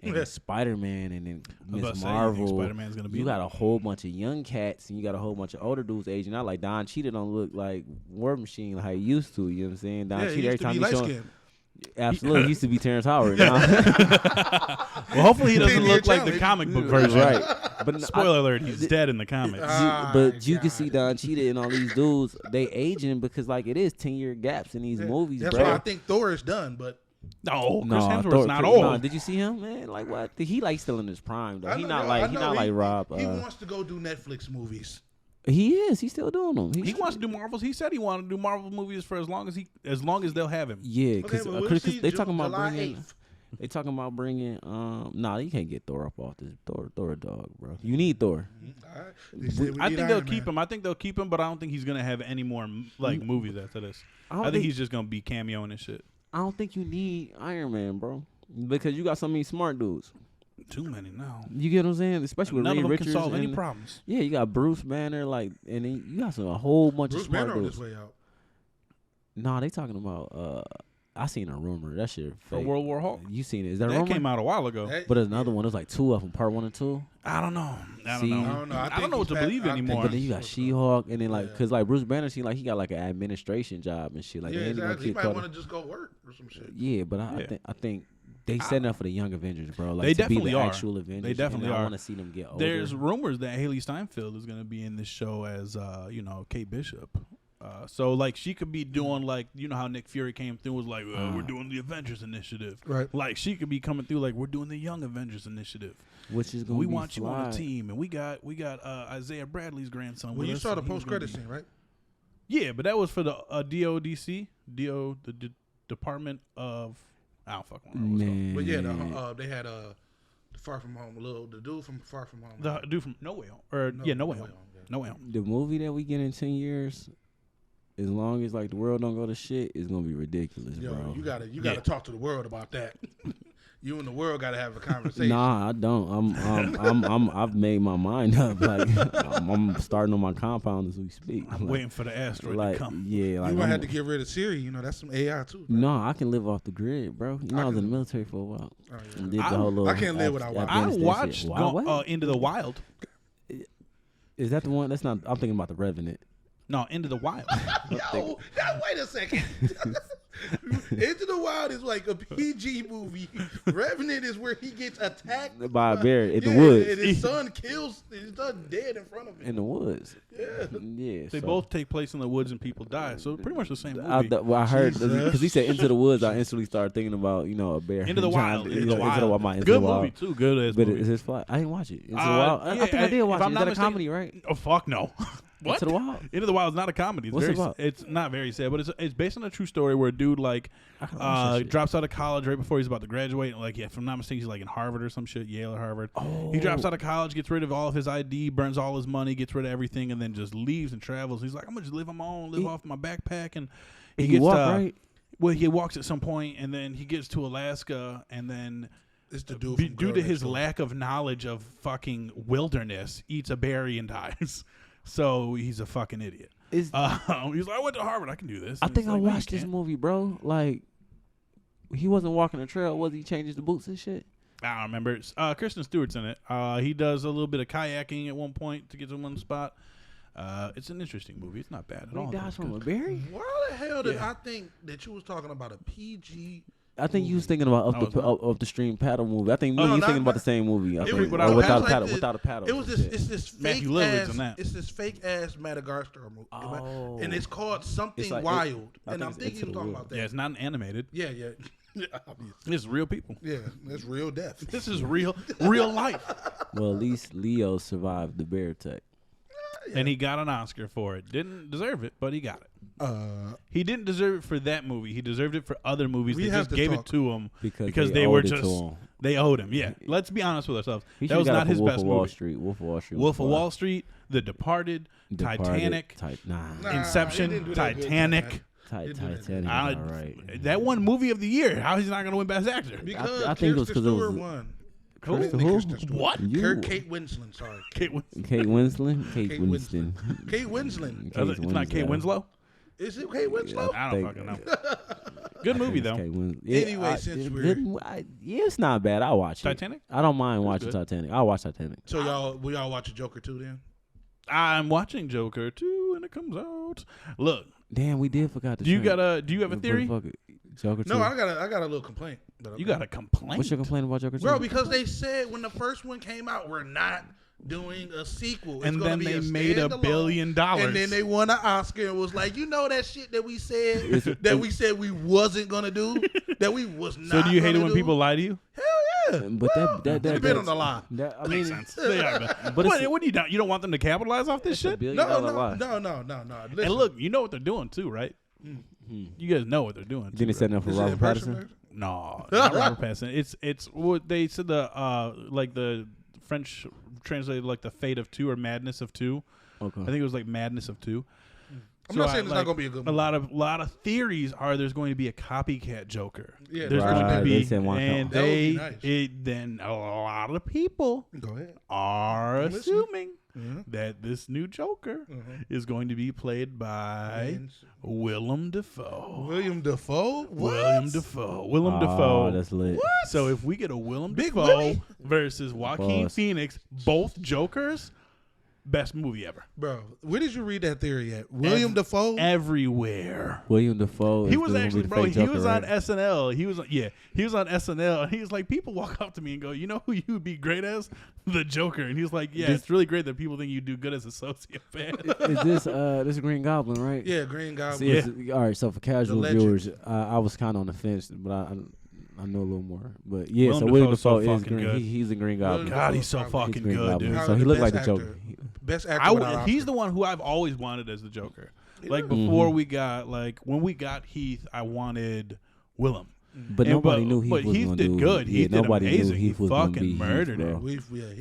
And then Spider-Man and then Miss Marvel, Spider-Man's gonna be you got a whole bunch of young cats and you got a whole bunch of older dudes aging out. Like Don Cheadle don't look like War Machine like how he used to. You know what I'm saying? Don Cheadle every time he's showing. Absolutely, he used to be Terrence Howard. Now. Well, hopefully he doesn't look like the comic book version. Right. But Spoiler alert, he's dead in the comics. But you can see Don Cheadle and all these dudes, they aging because like it is 10-year gaps in these movies, That's bro. why I think Thor is done, but No, Chris Hemsworth's not old. No, did you see him, man? Like what? He like still in his prime though. He not like Rob. He wants to go do Netflix movies. He is. He's still doing them. He wants to do Marvels. He said he wanted to do Marvel movies for as long as they'll have him. Yeah, because Okay, well, we'll see they talking about July bringing. 8th. They talking about bringing. Nah, you can't get Thor up off this. Thor a dog, bro. You need Thor. All right. They said we I need think they'll Iron keep Man. him. I think they'll keep him, but I don't think he's gonna have any more like movies after this. I think he's just gonna be cameoing and shit. I don't think you need Iron Man, bro, because you got so many smart dudes. Too many now. You get what I'm saying? Especially with None Reed of them Richards can solve any and- problems. Yeah, you got Bruce Banner, like, and then you got a whole bunch Bruce of smart Banner on dudes. his way out. Nah, they talking about. I seen a rumor that shit For fake. World War Hulk. You seen it? Is that a That rumor? came out a while ago. That- But there's another one. There's like two of them, part 1 and 2. I don't know. I See? don't I know. don't know. I don't know what to believe anymore. But then you got She-Hulk, and then like, Yeah. cause like Bruce Banner seemed like he got like an administration job and shit. Like, Yeah, they ain't gonna exactly. He get might caught want up- to just go work or some shit. Yeah, but I think they setting up for the young Avengers, bro. Like They to be definitely the are. actual Avengers. They definitely and I are. want to see them get older. There's rumors that Haley Steinfeld is going to be in this show as, Kate Bishop. So like she could be doing like how Nick Fury came through and was like we're doing the Avengers Initiative, Right. Like she could be coming through like we're doing the Young Avengers Initiative. which is gonna We be want you on the fly. team, and we got Isaiah Bradley's grandson. Well, with you us, saw the and he was post gonna credit be- scene, right? Yeah, but that was for the DODC, Department of I don't fucking remember what it's called. Man, But yeah, they had Far From Home, the dude from Far From Home. The dude from No Way Home, or No Way Home, No Way Home, yeah. No Way Home. the movie that we get in 10 years, as long as like the world don't go to shit, it's gonna be ridiculous, Yo, bro. you gotta talk to the world about that. You and the world gotta have a conversation. Nah, I don't. I've made my mind up. Like I'm starting on my compound as we speak. I'm waiting for the asteroid like, to come. yeah, like You might I'm- have to get rid of Siri. That's some AI too. Bro. No, I can live off the grid, bro. I was in the military for a while. Oh, yeah. And did the whole little I can't live without Wi-Fi. I Afghanistan watched shit. What? Into the Wild. Is that the one? That's not. I'm thinking about the Revenant. No, Into the Wild. Yo, now wait a second. Into the Wild is like a PG movie. Revenant is where he gets attacked By a bear in the Yeah, woods. and his son his son dead in front of him. In the woods. Yeah. Yeah. They so- both take place in the woods and people die. So pretty much the same movie. I heard Jesus. because he said Into the Woods. I instantly started thinking about a bear. Into the Giant- Wild. Into the Wild. Into Good the Wild. movie too. Good as But movie. is his fly? I didn't watch it. Into the Wild. I think I did watch if it. I'm Is not that a mistaken- comedy, right? Oh fuck no. What? Into the Wild. Into the Wild is not a comedy. It's What's very, it about? It's not very sad, but it's based on a true story where a dude like I can watch that shit. drops out of college right before he's about to graduate. Like, yeah, if I'm not mistaken, he's like in Harvard or some shit, Yale or Harvard. Oh. He drops out of college, gets rid of all of his ID, burns all his money, gets rid of everything, and then just leaves and travels. He's like, I'm gonna just live on my own, live off my backpack, and He gets walk, right? Well, he walks at some point, and then he gets to Alaska, and then It's the dude due from to Girl Next his Door. lack of knowledge of fucking wilderness, eats a berry and dies. So he's a fucking idiot. Is- He's like, I went to Harvard. I can do this. I And think it's I like, no, you watched this can't. movie, bro. Like, he wasn't walking the trail, was he? Changes the boots and shit. I don't remember. Kristen Stewart's in it. He does a little bit of kayaking at one point to get to one spot. It's an interesting movie. It's not bad at all. He dies from a berry? Why the hell did I think that you was talking about a PG? I think you was thinking about up the stream paddle movie. I think you thinking about the same movie. I think. without a paddle. Without a paddle. It was this. It's this fake Matthew Lillard's ass. in that. It's this fake ass Madagascar movie, Oh. and it's called Something It's like Wild. I And think I'm it's thinking Into you're the talking Wild. about that. Yeah, it's not animated. Yeah. Obviously. It's real people. Yeah, that's real death. This is real life. Well, at least Leo survived the bear attack. And he got an Oscar for it. Didn't deserve it, but he got it. He didn't deserve it for that movie. He deserved it for other movies. They just gave it to him because they were just they owed him. Yeah, let's be honest with ourselves. That was not his best movie. Wolf of Wall Street. Wolf of Wall Street, The Departed, Titanic, Inception, Titanic. Titanic. All right. That won Movie of the Year. How is he not going to win Best Actor? Because I think it was because it was won. Kristen Who? What? Kate Winslet. Sorry. Kate Winslet. Kate Winslet. Kate Winslet. It's not Kate Winslow? Is it Kate Winslet? I don't fucking know. Good movie, though. Anyway, since we're... it's not bad. I'll watch it. Titanic? I don't mind watching Titanic. I'll watch Titanic. So will y'all watch Joker 2 then? I'm watching Joker 2 when it comes out. Look. Damn, we did forgot to Do you have a theory? Joker 2. No, I got a little complaint. You got a complaint? What's your complaint about Joker 2? Bro, because they said when the first one came out, we're not doing a sequel. It's and gonna then be they a made $1 billion. And then they won an Oscar and was like, you know that shit that we said we wasn't gonna do, that we was not. So do you hate it when do? people lie to you? Hell yeah. But that depends on the lie. I mean, Makes sense. But what do you don't want them to capitalize off this shit? No. $1 Listen. And look, you know what they're doing too, right? You guys know what they're doing. Then they setting up for Is it Robert impression, Pattinson. man? No, not Robert Pattinson. It's what they said like the French translated like the fate of 2 or madness of 2. Okay. I think it was like madness of 2. I'm not saying it's not gonna be a good movie. A lot of theories are there's going to be a copycat Joker. Yeah, there's right. going to be, They said one and that would be nice. then a lot of people Go ahead. are I'm listening. assuming that this new Joker is going to be played by Willem Dafoe. William Dafoe? Willem Dafoe. Willem Oh, Dafoe. that's lit. So if we get a Willem Big Dafoe Willie? versus Joaquin Boss. Phoenix, both Jokers, best movie ever. Bro, where did you read that theory at? William Dafoe? Everywhere. William Dafoe. He is was gonna be actually, the bro. fake He Joker, was on right? SNL. He was on SNL, and he was like, people walk up to me and go, "You know who you would be great as? The Joker." And he's like, "Yeah, it's really great that people think you do good as a sociopath." Is this Green Goblin, right? Yeah, Green Goblin. See, it's- all right, so for casual legend. viewers, I was kind of on the fence, but I know a little more. But yeah, Willem so William Dafoe's so Dafoe is fucking Green. good. He's a Green Goblin. God, he's so He's fucking Green good, Goblin. dude. So he The looked like best the Joker. actor. Best actor without He's Oscar. the one who I've always wanted as the Joker. Like before we got when we got Heath, I wanted Willem. But nobody knew Heath but was Heath gonna did do. good. Yeah, Heath did nobody amazing. knew Heath He was gonna fucking be Heath, murdered bro. him.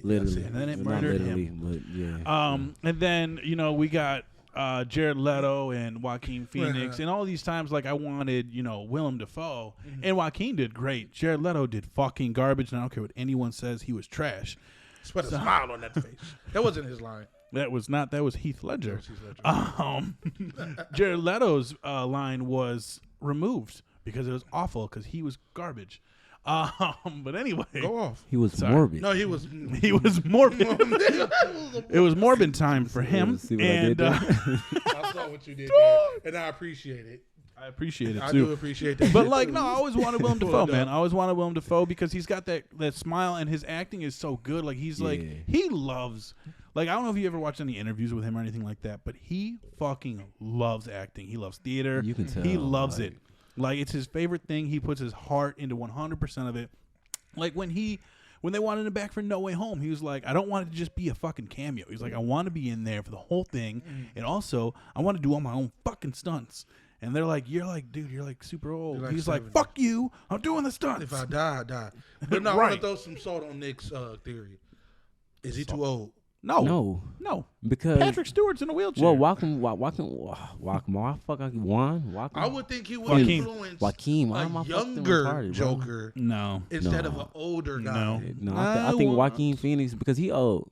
Literally, And then it Not murdered literally, him. But yeah. And then we got Jared Leto and Joaquin Phoenix, and all these times I wanted Willem Dafoe, and Joaquin did great. Jared Leto did fucking garbage, and I don't care what anyone says, he was trash. Just put a smile on that face. That wasn't his line. That was Heath Ledger. That was Heath Ledger. Jared Leto's line was removed because it was awful because he was garbage. But anyway, Go off. He was morbid. No, he was. he was morbid. It was morbid time for him, See what I did and there? I saw what you did there, and I appreciate it. I appreciate it I too. do appreciate that. But shit, too. I always wanted Willem Dafoe, man. I always wanted Willem Dafoe because he's got that smile, and his acting is so good. He loves. I don't know if you ever watched any interviews with him or anything like that, but he fucking loves acting. He loves theater. You can tell, He loves it. It's his favorite thing. He puts his heart into 100% of it. When they wanted him back for No Way Home, he was like, I don't want it to just be a fucking cameo. He's like, I want to be in there for the whole thing, and also I want to do all my own fucking stunts. And they're like, dude, you're super old. You're He's 70. like, fuck you, I'm doing the stunts. If I die, I die. But no, I want to throw some salt on Nick's theory. Is he too old? No, because Patrick Stewart's in a wheelchair. Why fuck Juan? I would think he would Joaquin. influence Joaquin, why am I a fucking younger retarded, bro? Joker No, instead of an older guy. No, I think Joaquin Phoenix because he old.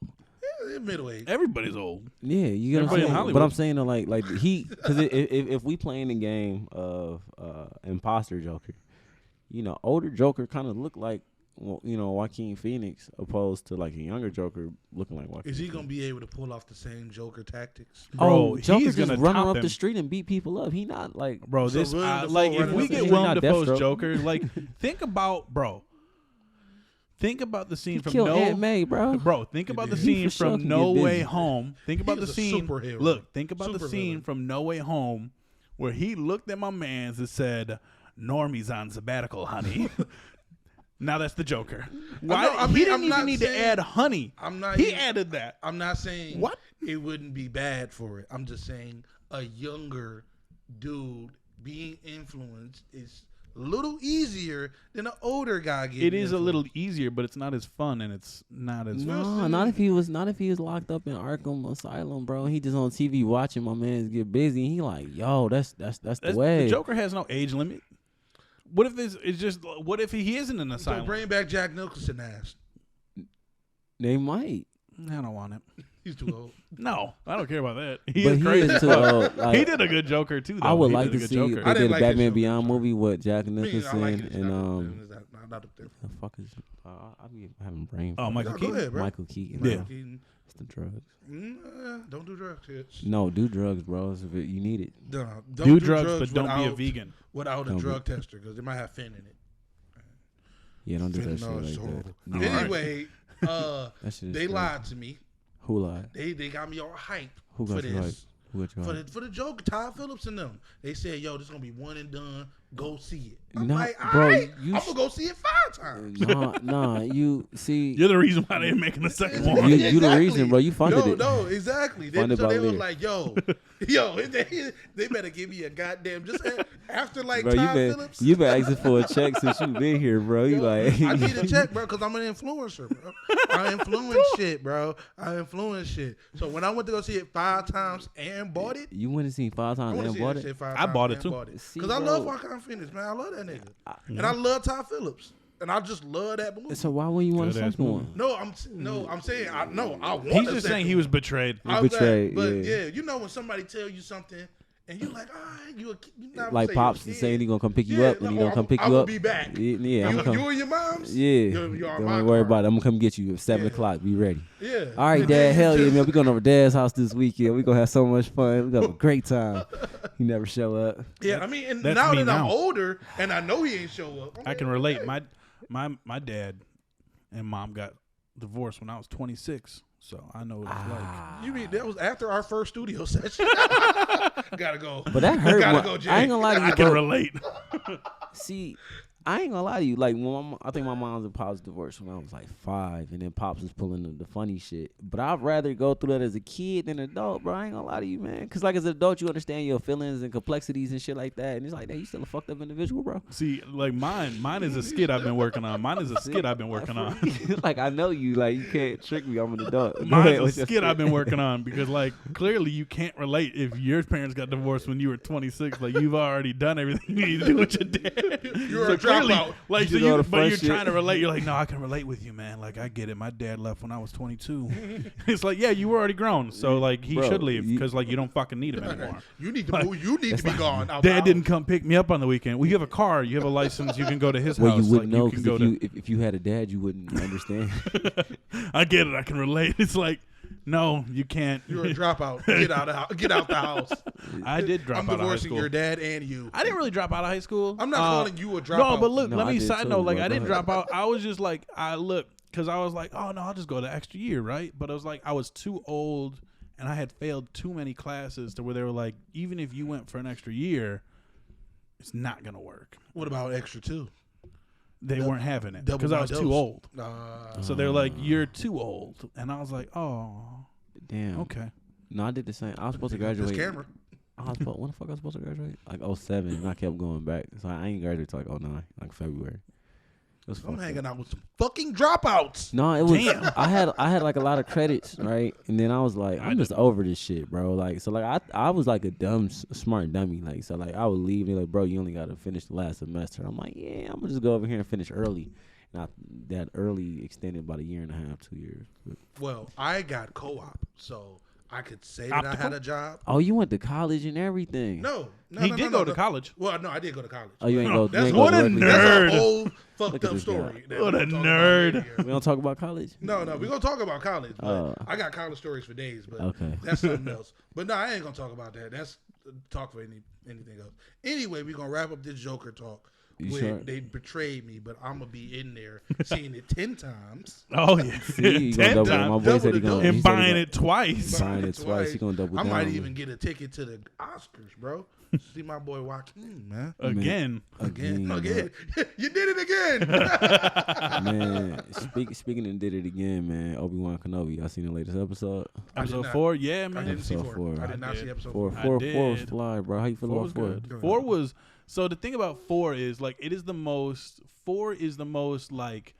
Yeah, middle age. everybody's old. Yeah, you get what Everybody I'm in saying. Hollywood. But I'm saying though, like he, because if we playing the game of imposter Joker, older Joker kind of look like Joaquin Phoenix opposed to like a younger Joker looking like Joaquin. Is he Phoenix. gonna be able to pull off the same Joker tactics? Oh, Joker's he's just gonna running top up him. the street and beat people up. He not like Bro, So this Willem Dafoe like if running we up the get street? Willem Not Dafoe's Deathstroke. Joker, like think about Think about the scene he from killed Aunt May, bro. Bro, think about the did. scene For sure from can No get Way busy. Home. Think about the was a scene. superhero. Look, think about the Supervillain. scene from No Way Home where he looked at my man's and said, "Normie's on sabbatical, honey." Now that's the Joker. Why? I mean, he didn't I'm even not need to saying- add honey. I'm not. He even- added that. I'm not saying What? it wouldn't be bad for it. I'm just saying a younger dude being influenced is a little easier than an older guy getting It is a influenced. little easier, but it's not as fun and it's not as. No, not if he was locked up in Arkham Asylum, bro. He just on TV watching my man get busy. And he like, yo, that's the way. The Joker has no age limit. What if this is just? What if he isn't in an So asylum? bring back Jack Nicholson ass. They might, I don't want it. He's too old. No, I don't care about that. but is he crazy. is too old. Like, He did a good Joker too. Though. I would He like did a to good see. Joker. They I didn't did a like his Batman Joker, Beyond sorry. movie with Jack I mean, Nicholson I like it. It's and not up there. the fuck is I be having brain. Oh, fart. Michael No, go Keaton. ahead, bro. Michael Keaton. Yeah. bro. Keaton. It's the drugs. Don't do drugs, kids. No, do drugs, bro. You need it. No, Do don't drugs, but don't be a without- vegan. Without a Don't drug tester, because they might have Finn in it. Yeah, don't do that Fentanyl is shit like horrible. that. No, Anyway, that shit is they crazy. lied to me. Who lied? They got me all hype Who for got you hype? this. Who got you hype? For the Joker, Todd Phillips and them. They said, yo, this is gonna be one and done. Go see it. I'm Nah, like, bro, all right, you I'm gonna go see it 5 times. Nah, you see. You're the reason why they're making the second one. You the reason, bro. You funded it. No, exactly. Funded So by they was Lear. like, yo, they better give me a goddamn just after like Bro, Todd Phillips. you been asking for a check since you been here, bro. You like I need a check, bro, because I'm an influencer, bro. I influence shit, bro. I influence shit. So when I went to go see it 5 times and bought it, you went to see 5 I times want to and see bought that it. shit 5 I times bought it and too. Bought it. See, Because I bro. love Joaquin Phoenix, man. I love that nigga. And I love Todd Phillips. And I just love that movie. So why wouldn't you want a Good-ass second movie. one? No, I'm saying I want. He's a just second saying he one. was betrayed. I was betrayed, But yeah. you know when somebody tell you something and you're like, you not Like say Pops you're a saying kid. he gonna come pick you Yeah, up, and he no, gonna come pick I'm you gonna up. be back. Yeah, I'm you, gonna you and your moms. Yeah, you're on don't my worry car. about it. I'm gonna come get you at 7 Yeah. o'clock. Be ready. Yeah. All right, And Dad. then you Hell yeah, just- man. We going over Dad's house this weekend. We gonna have so much fun. We gonna have a great time. He never show up. Yeah, I mean, and That's now me that I'm now. older and I know he ain't show up, I'm I like, can relate. okay. My dad and mom got divorced when I was 26, so I know what it's like. You mean that was after our first studio session? Gotta go. But that hurt. Gotta when- go, Jay. I ain't gonna lie to you, I can bro. relate. See, I ain't gonna lie to you. Like, when I think my mom's and pops divorced when I was like 5, and then pops was pulling the funny shit. But I'd rather go through that as a kid than an adult, bro. I ain't gonna lie to you, man. Because like as an adult, you understand your feelings and complexities and shit like that. And it's like, hey, you still a fucked up individual, bro. See, like mine is a skit I've been working on. Mine is a skit I've been working on. Like I know you. Like you can't trick me. I'm an adult. Go ahead Mine's with a your skit I've been working on because, like, clearly you can't relate if your parents got divorced when you were 26. Like, you've already done everything you need to do with your dad. You're a clearly, dropout. like, You so did all you, the but fun you're shit. trying to relate. You're like, no, I can relate with you, man. Like, I get it. My dad left when I was 22. It's like, yeah, you were already grown, so like he Bro, should leave you- because like you don't fucking need him anymore. You need to move. You need to be gone. Out the Dad house. didn't come pick me up on the weekend. Well, you have a car. You have a license. You can go to his Well, house. you wouldn't like, know you can because go if you had a dad, you wouldn't understand. I get it. I can relate. It's like, no, you can't. You're a dropout. Get out of the house. Get out the house. I did drop I'm out of high divorcing school. your dad and you. I didn't really drop out of high school. I'm not calling you a dropout. No, but look, No, let I me did side too, note. Like, bro. I Go didn't ahead. drop out. I was just like, because I was like, oh no, I'll just go the extra year, right? But I was like, I was too old, and I had failed too many classes to where they were like, even if you went for an extra year, it's not gonna work. What about extra two? They weren't having it Double because I my was dose. too old. Uh, So they're like, you're too old, and I was like, oh, Damn. okay. No, I did the same. I was supposed to this graduate. camera. When the fuck I was supposed to graduate? Like 07, and I kept going back. So I ain't graduated till like 09, like February. It was I'm fucked up. hanging out with some fucking dropouts. No, it was. Damn. I had like a lot of credits, right? And then I was like, I'm just over this shit, bro. Like, so like I was like a smart dummy. Like, so like I would leave. And they're like, bro, you only got to finish the last semester. I'm like, yeah, I'm gonna just go over here and finish early. And that early extended about a year and a half, 2 years. But Well, I got co-op, so I could say that I had a job. Oh, you went to college and everything. No, He did go to college. Well, no, I did go to college. Oh, you ain't go. That's what a directly- nerd. That's a whole fucked Look at up this story. guy. that What we a don't talk about nerd. right here. We don't talk about college. No, we're gonna talk about college. But Oh. I got college stories for days, but Okay. that's something else. But no, I ain't gonna talk about that. That's talk for anything else. Anyway, we're gonna wrap up this Joker talk. You Where sure? they betrayed me, but I'm gonna be in there seeing it 10 times. Oh yeah, See, you gonna 10 double. times. My boy said he gonna. And he said he buying gonna- it twice. Buying it twice. He gonna double I down. might on even it. get a ticket to the Oscars, bro. See my boy Joaquin, man. Again. Again. bro. You did it again. Man, speaking and did it again, man. Obi Wan Kenobi. I seen the latest episode. Episode not. 4, yeah, I man. didn't see Episode 4. four. I did not I see did. episode Four 4. was did. fly, bro. How you feel 4 about was 4? good. 4 was so the thing about 4 is like it is the most 4 is the most like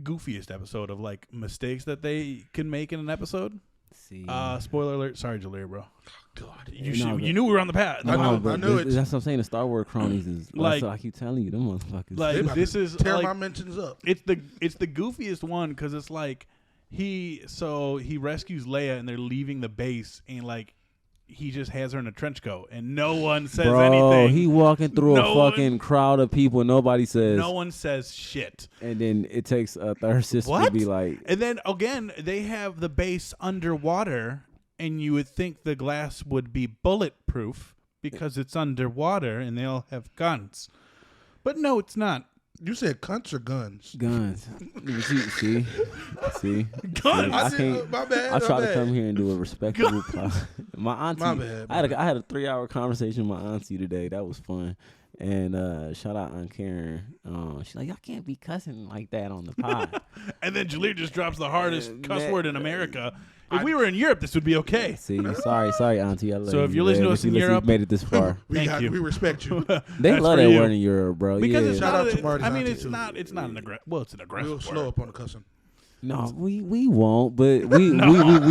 goofiest episode of like mistakes that they can make in an episode. See, Spoiler alert. Sorry, Jalea, bro. God. You knew we were on the path. I know, but I knew it. That's what I'm saying. The Star Wars cronies is Like- like I keep telling you, them motherfuckers. Like They about this to is tear like, my mentions up. it's the goofiest one because it's like he rescues Leia and they're leaving the base and like he just has her in a trench coat and no one says bro, anything. he walking through No a one- fucking crowd of people. Nobody says. No one says shit. And then it takes a third sister to What? be like, And then again, they have the base underwater, and you would think the glass would be bulletproof because it's underwater and they all have guns. But no, it's not. You said cunts or guns? guns. see, Guns? I I said, can't. my bad. I my try to bad. come here and do a respectable pod. My auntie, My bad, I had a 3-hour conversation with my auntie today. That was fun. And shout out Aunt Karen. She's like, y'all can't be cussing like that on the pod. And then Jaleel just drops the hardest cuss man. word in America. If we were in Europe, this would be okay. See, sorry, Auntie. I love So you, if you're listening to man. us in you Europe- made it this far. Thank you. We respect you. They That's love for that you. word in Europe, bro. Because yeah. it's Shout not. out to Marty's I mean, auntie, it's too. not. It's not an aggressive. Well, it's an aggressive Real word. slow up on the cussing. No, we won't, but we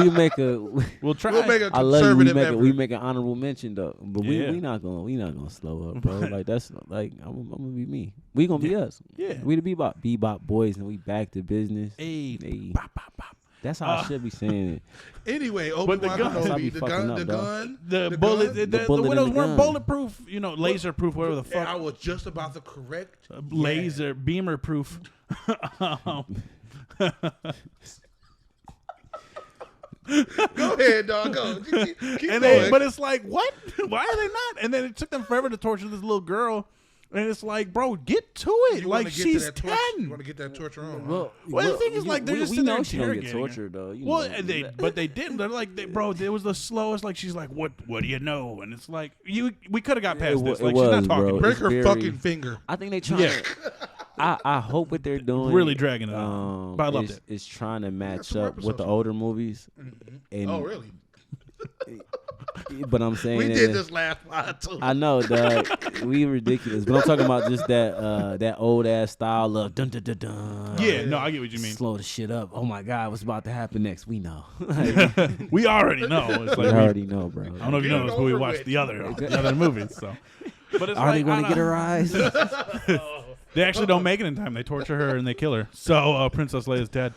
make a. We'll try. We'll make a I love you. We conservative make effort. we make an honorable mention though, but Yeah. we not gonna slow up, bro. Like that's like I'm gonna be me. We gonna be us. Yeah. We the Bebop boys, and we back to business. Hey, Hey. bop, bop, bop. That's how I should be saying it. Anyway, Obi the Wan gun- I be Kenobi, the fucking gun, up, the dog. gun, The the bullet. gun. The bullet in widows the weren't gun. bulletproof. You know, laser proof. Whatever the And I fuck. was just about to correct. Laser beamer proof. Go ahead, dog. Go. Keep And going. then, but it's like, what? Why are they not? And then it took them forever to torture this little girl. And it's like, bro, get to it. You wanna Like get to she's that torch- You 10. want to get that torture on? Well, Well, the thing is, like, they're just we sitting there know she don't get interrogating her. tortured though. You Well, know. and but they didn't. They're like, bro, it was the slowest. Like, she's like, what do you know? And it's like, we could have got past this. Like, she's not talking. bro. Break It's her very- fucking finger. I think they trying. Yeah. I hope what they're doing Really dragging it out. But I loved it. is trying to match some up with the episodes. older movies. And, Oh, really? But I'm saying We that- did this last pod too. I know, dog. We ridiculous, but I'm talking about just that old ass style of dun dun dun dun. Yeah, no, I get what you mean. Slow the shit up. Oh my God, what's about to happen next? We know. Like, We already know. It's we like, already know, bro. I don't know if you Get know it this, but we over watched with. the other movies. So, but it's Are they like, going to get her eyes? They actually don't make it in time. They torture her and they kill her. So Princess Leia's dead.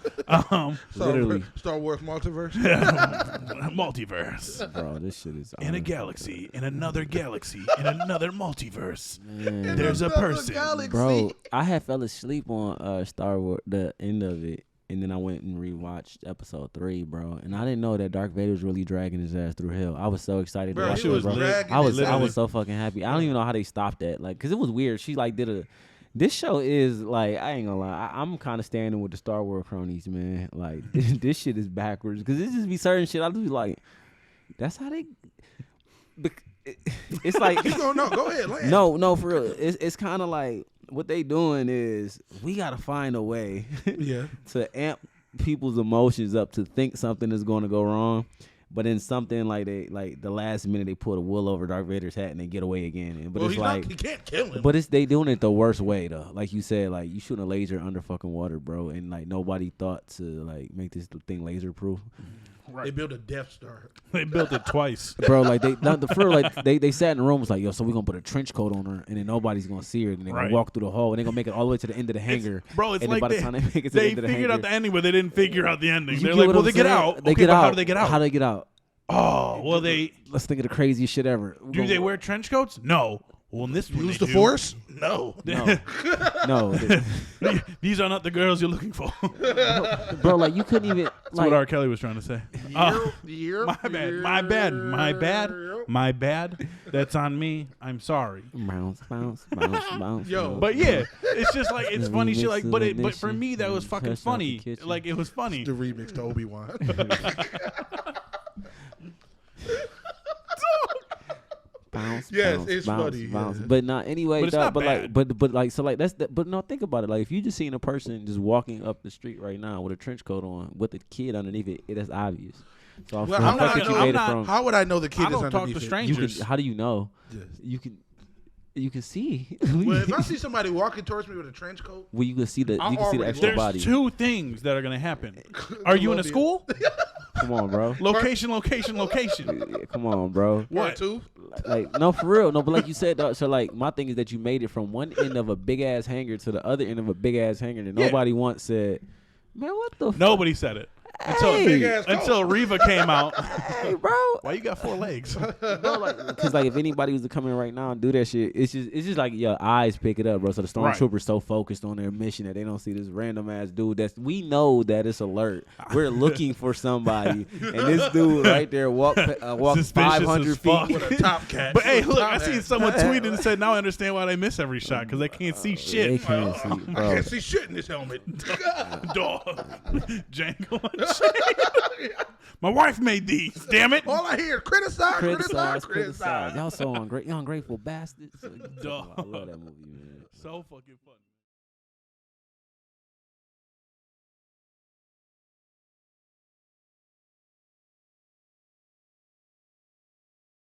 Literally. Star Wars multiverse. Multiverse. Bro, this shit is In a galaxy, in another galaxy, in another multiverse. Man. There's a person. Bro, I had fell asleep on Star Wars, the end of it, and then I went and rewatched episode 3, bro. And I didn't know that Darth Vader was really dragging his ass through hell. I was so excited Bro, to watch he it, was bro. dragging I was his ass. so fucking happy. I don't even know how they stopped that, like, cause it was weird. She like did a. This show is like, I ain't gonna lie, I'm kind of standing with the Star Wars cronies, man. Like this shit is backwards, cause it just be certain shit. I just be like, that's how they. It's like Go ahead. Land. no, for real. It's kind of like what they doing is we gotta find a way Yeah. to amp people's emotions up to think something is going to go wrong, but then something like the last minute they put a wool over Darth Vader's hat and they get away again. But Well, it's like, he can't kill him. but they doing it the worst way though. Like you said, like you shooting a laser under fucking water, bro, and like nobody thought to like make this thing laser proof. They built a Death Star. They built it twice. Bro, like they sat in the room, was like, yo, so we're gonna put a trench coat on her and then nobody's gonna see her and they're gonna walk through the hole and they're gonna make it all the way to the end of the hangar. Bro, it's and like by the time they make it to the end of the figured hangar, out the ending, but they didn't figure out the ending. You They're get like, what well, I'm they get saying? out. They Okay, get but out. how do they get out? How do they get out? Oh, well, Let's think of the craziest shit ever. do they wear trench coats? No. Well, in this one Use they the do. Force? No. No, These are not the girls you're looking for. bro, like you couldn't even. That's Like, what R. Kelly was trying to say. My bad. That's on me. I'm sorry. bounce. Yo. But yeah, it's just like it's funny shit. Like, but Remix for me that was fucking Fresh out the funny. kitchen. Like it was funny. The remix to Obi Wan. Bounce, Yes, bounce, it's bounce, funny, bounce. yeah. But not anyway. But it's not bad. Like so like that's but no, think about it. Like if you just seen a person just walking up the street right now with a trench coat on with a kid underneath it, that's obvious. So I'm Well, how would I know the kid I is don't talk underneath to it? strangers. How do you know? Yes. You can see. Well, if I see somebody walking towards me with a trench coat, well, you can see the I'm already extra There's body. two things that are gonna happen. Are you in a school? Come on, bro. Location. Yeah, come on, bro. Part two. Like no, for real. No, but like you said, dog, so like my thing is that you made it from one end of a big ass hangar to the other end of a big ass hangar, and nobody once said, "Man, what the?" Nobody said it Hey. until Reva came out. Hey, bro. Why you got 4 legs? Because like if anybody was to come in right now and do that shit, it's just like your eyes pick it up, bro. So the stormtroopers so focused on their mission that they don't see this random ass dude. We know that it's alert. We're looking for somebody, and this dude right there walk Suspicious 500 as fuck. feet. With a top cat. But hey, look, Top I seen hat. someone tweet and said, "Now I understand why they miss every shot because they can't see They shit." can't see, I bro. can't see shit in this helmet. Dog, Django. My wife made these. Damn it. All I hear is criticize. Y'all so ungrateful bastards. Dog. I love that movie, man. So fucking funny.